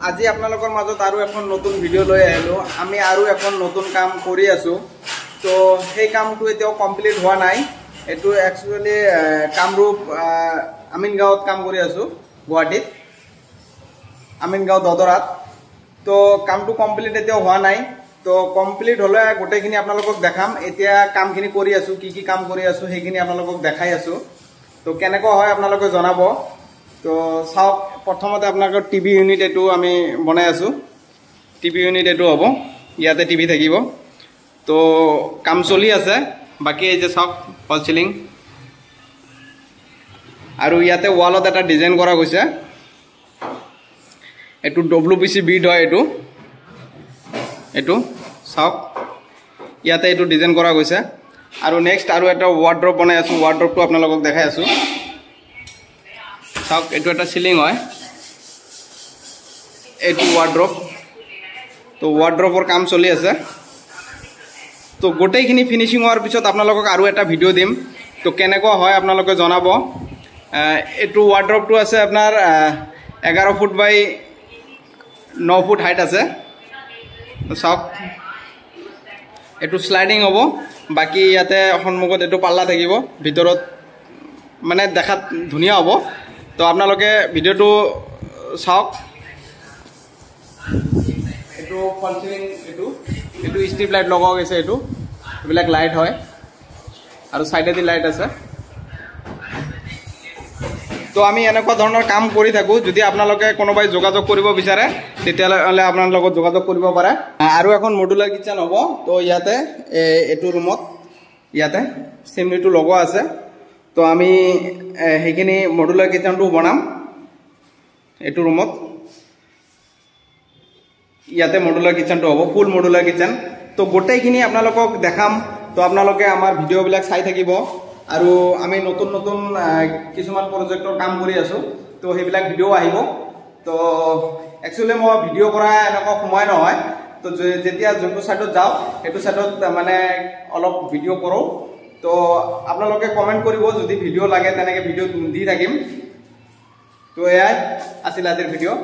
আজি আপোনালোকৰ মাজত আৰু এখন নতুন ভিডিঅ' লৈ আহিলোঁ। আমি আৰু এখন নতুন কাম কৰি আছোঁ। তো সেই কামটো এতিয়াও কমপ্লিট হোৱা নাই। এইটো একচুৱেলি কামৰূপ আমিনগাঁৱত কাম কৰি আছোঁ, গুৱাহাটীত আমিনগাঁও দদৰাত। তো কামটো কমপ্লিট এতিয়াও হোৱা নাই। তো কমপ্লিট হ'লে গোটেইখিনি আপোনালোকক দেখাম। এতিয়া কামখিনি কৰি আছোঁ, কি কি কাম কৰি আছোঁ সেইখিনি আপোনালোকক দেখাই আছোঁ। তো কেনেকুৱা হয় আপোনালোকে জনাব। তো চাওক, প্ৰথমতে আপোনালোকৰ টিভি ইউনিট এইটো আমি বনাই আছোঁ। টিভি ইউনিট এইটো হ'ব, ইয়াতে টিভি থাকিব। তো কাম চলি আছে। বাকী এই যে চাওক ফল চিলিং, আৰু ইয়াতে ৱালত এটা ডিজাইন কৰা গৈছে। এইটো WPC বিড হয়। এইটো চাওক, ইয়াতে এইটো ডিজাইন কৰা গৈছে। আৰু নেক্সট আৰু এটা ৱাৰ্ড্ৰপ বনাই আছোঁ। ৱাৰ্ড্ৰপটো আপোনালোকক দেখাই আছোঁ। চাওক, এইটো এটা চিলিং হয়, এইটো ৱাৰ্ড্ৰপ। তো ৱাৰ্ড্ৰপৰ কাম চলি আছে। তো গোটেইখিনি ফিনিচিং হোৱাৰ পিছত আপোনালোকক আৰু এটা ভিডিঅ' দিম। তো কেনেকুৱা হয় আপোনালোকে জনাব। এইটো ৱাৰ্ড্ৰপটো আছে আপোনাৰ 11 ফুট বাই 9 ফুট হাইট আছে। তো চাওক, এইটো শ্লাইডিং হ'ব। বাকী ইয়াতে সন্মুখত এইটো পাল্লা থাকিব, ভিতৰত মানে দেখাত ধুনীয়া হ'ব। তো আপোনালোকে ভিডিঅ'টো চাওক। এইটো ফল চিলিং, এইটো ষ্ট্ৰিপ লাইট লগোৱা গৈছে। এইবিলাক লাইট হয়, আৰু ছাইডেদি লাইট আছে। তো আমি এনেকুৱা ধৰণৰ কাম কৰি থাকোঁ। যদি আপোনালোকে কোনোবাই যোগাযোগ কৰিব বিচাৰে তেতিয়াহ'লে আপোনাৰ লগত যোগাযোগ কৰিব পাৰে। আৰু এখন মডুলাৰ কিটচেন হ'ব। তো ইয়াতে এইটো ৰুমত ইয়াতে চিমনিটো লগোৱা আছে। তো আমি সেইখিনি মডুলাৰ কিটচেনটো বনাম এইটো ৰুমত। ইয়াতে মডুলাৰ কিটচেনটো হ'ব, ফুল মডুলাৰ কিটচেন। তো গোটেইখিনি আপোনালোকক দেখাম। তো আপোনালোকে আমাৰ ভিডিঅ'বিলাক চাই থাকিব। আৰু আমি নতুন নতুন কিছুমান প্ৰজেক্টৰ কাম কৰি আছোঁ। তো সেইবিলাক ভিডিঅ' আহিব। তো একচুৱেলি মই ভিডিঅ' কৰা এনেকুৱা সময় নহয়। তো যেতিয়া যোনটো ছাইডত যাওঁ সেইটো ছাইডত মানে অলপ ভিডিঅ' কৰোঁ। তো আপোনালোকে কমেণ্ট কৰিব, যদি ভিডিঅ' লাগে তেনেকৈ ভিডিঅ' দি থাকিম। তো এয়াই আছিল আজিৰ ভিডিঅ'।